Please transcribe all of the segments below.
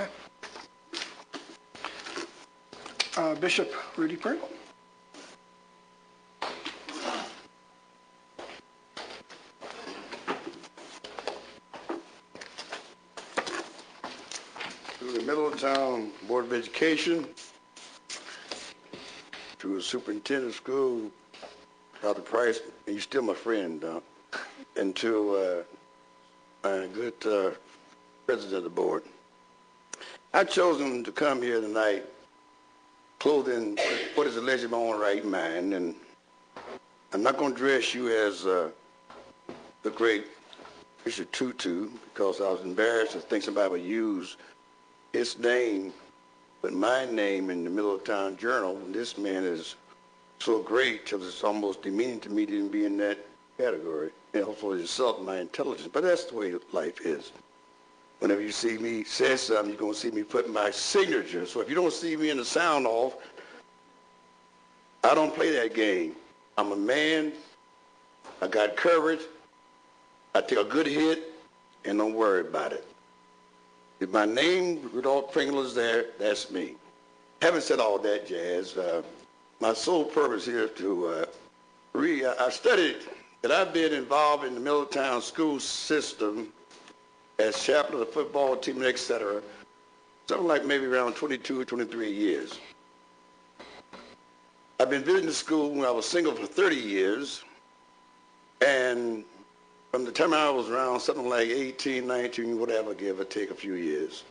Okay. Bishop Rudy Pringle. To the Middletown Board of Education, to the superintendent of school, Dr. Price, and you're still my friend, and to a good president of the board. I've chosen to come here tonight clothed in what is alleged in my own right mind, and I'm not going to dress you as the great Bishop Tutu, because I was embarrassed to think somebody would use his name, but my name in the Middletown Journal. This man is so great till it's almost demeaning to me to even be in that category. And also insult my intelligence, but that's the way life is. Whenever you see me say something, you're going to see me put my signature. So if you don't see me in the sound off, I don't play that game. I'm a man. I got courage. I take a good hit, and don't worry about it. If my name, Rudolph Pringle, is there, that's me. Having said all that jazz, my sole purpose here is to I studied that I've been involved in the Middletown school system as chaplain of the football team, et cetera, something like maybe around 22 or 23 years. I've been visiting the school when I was single for 30 years, and from the time I was around something like 18, 19, whatever, give or take a few years,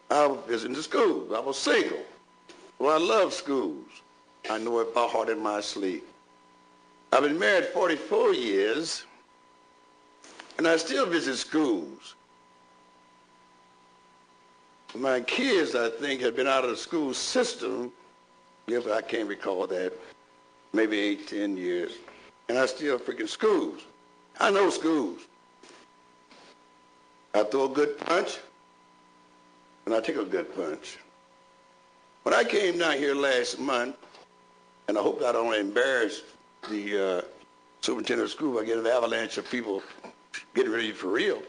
I was visiting the schools. I was single. Well, I love schools. I know it by heart in my sleep. I've been married 44 years, and I still visit schools. My kids, I think, have been out of the school system, if I can't recall that, maybe 8, 10 years, and I still freaking schools. I know schools. I throw a good punch, and I take a good punch. When I came down here last month, and I hope I don't embarrass the superintendent of school by getting an avalanche of people getting ready for real,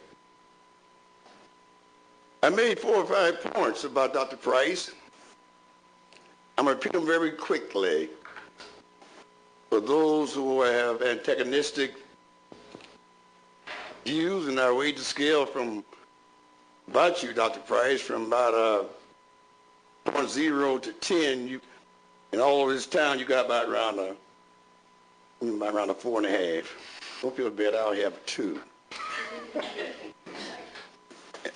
I made 4 or 5 points about Dr. Price. I'm going to repeat them very quickly for those who have antagonistic views in our weight to scale from about you, Dr. Price, from about 0 to 10. In all of this town, you got about around a 4.5. Don't feel bad, I'll have 2.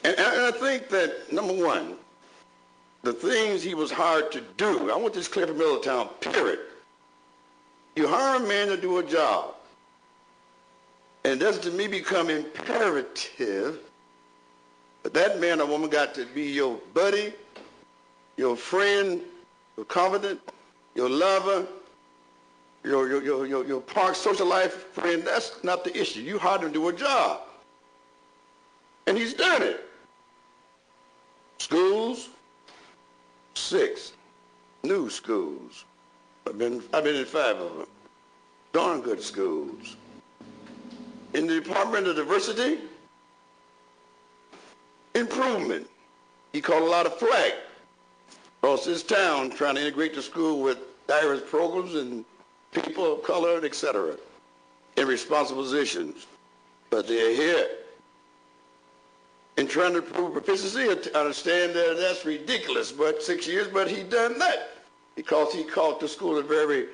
And I think that, number one, the things he was hired to do, I want this clear for Middletown, period. You hire a man to do a job, and it doesn't to me become imperative that that man or woman got to be your buddy, your friend, your confidant, your lover, your park social life friend. That's not the issue. You hired him to do a job, and he's done it. Schools, 6 new schools. I've been in 5 of them. Darn good schools. In the Department of Diversity, improvement. He caught a lot of flack across this town trying to integrate the school with diverse programs and people of color, et cetera, in responsible positions. But they're here. In trying to prove proficiency, I understand that that's ridiculous, but 6 years, but he done that because he caught the school a very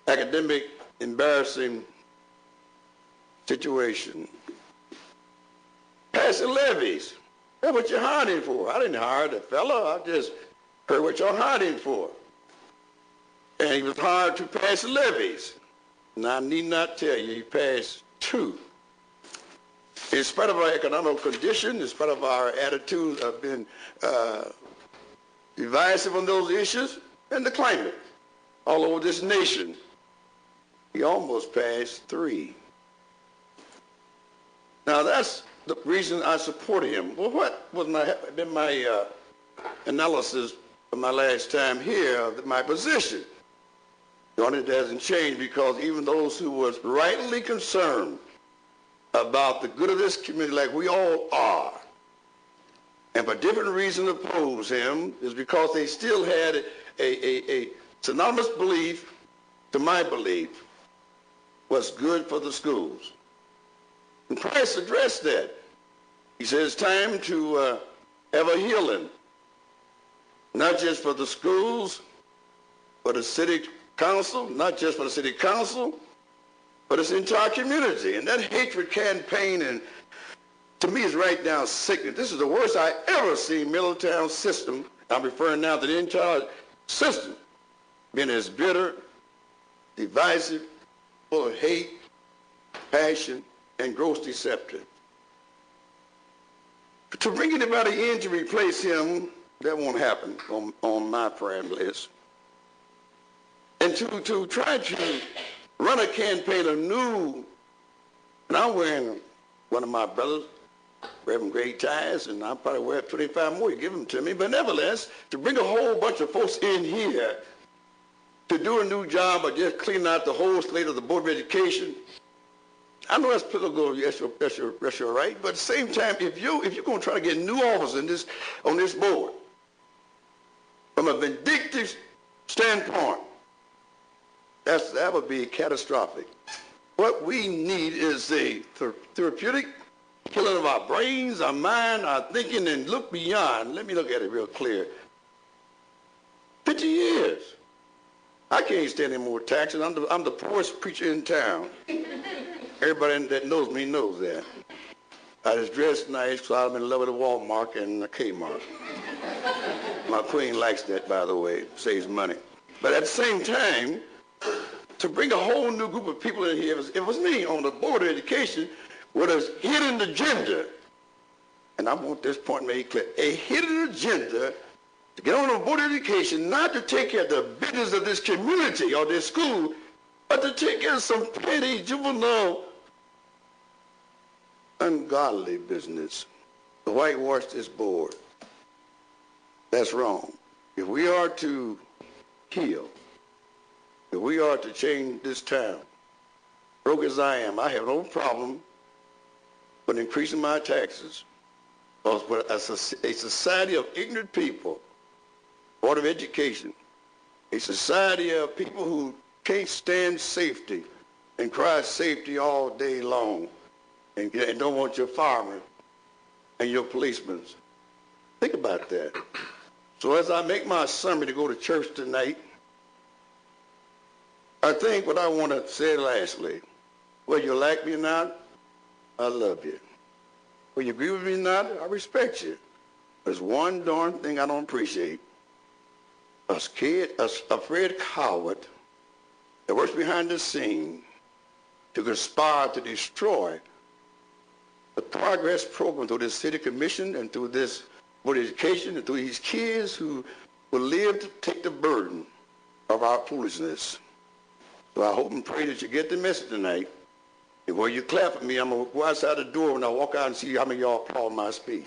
academic, embarrassing situation. Passing levies. That's what you hired him for. I didn't hire the fellow. I just heard what y'all hired him for. And he was hired to pass levies. And I need not tell you, he passed 2. In spite of our economic condition, in spite of our attitude of being divisive on those issues, and the climate all over this nation, he almost passed 3. Now that's the reason I supported him. Well, what was my analysis of my last time here of my position? It hasn't changed, because even those who was rightly concerned about the good of this community, like we all are, and for different reasons oppose him is because they still had a synonymous belief to my belief what's good for the schools. And Christ addressed that. He said it's time to have a healing, not just for the schools, for the city council, not just for the city council, but it's the entire community. And that hatred campaign, and to me, is right now sickening. This is the worst I ever seen Middletown system. I'm referring now to the entire system being as bitter, divisive, full of hate, passion, and gross deception. To bring anybody in to replace him, that won't happen on my prime list. And to try to run a campaign anew, and I'm wearing one of my brothers, Reverend Great ties, and I'll probably wear 25 more. You give them to me. But nevertheless, to bring a whole bunch of folks in here to do a new job or just clean out the whole slate of the Board of Education, I know that's political, that's your right, but at the same time, if you're going to try to get new officers on this board, from a vindictive standpoint, that would be catastrophic. What we need is a therapeutic healing of our brains, our mind, our thinking, and look beyond. Let me look at it real clear. 50 years. I can't stand any more taxes. I'm the poorest preacher in town. Everybody that knows me knows that. I just dress nice, so I'm in love with a Walmart and a Kmart. My queen likes that, by the way. Saves money. But at the same time, to bring a whole new group of people in here, it was me on the Board of Education with a hidden agenda. And I want this point made clear. A hidden agenda to get on the Board of Education, not to take care of the business of this community or this school, but to take care of some petty, juvenile, ungodly business. To whitewash this board. That's wrong. If we are to heal, if we are to change this town, broke as I am, I have no problem with increasing my taxes. Because as a society of ignorant people, Board of Education, a society of people who can't stand safety and cry safety all day long and don't want your firemen and your policemen. Think about that. So as I make my sermon to go to church tonight, I think what I want to say lastly, whether you like me or not, I love you. Whether you agree with me or not, I respect you. There's one darn thing I don't appreciate. A afraid coward that works behind the scene to conspire to destroy the progress program through this city commission and through this Board of Education and through these kids who will live to take the burden of our foolishness. So I hope and pray that you get the message tonight. And while you clap at me, I'm going to go outside the door when I walk out and see how many of y'all applaud my speech.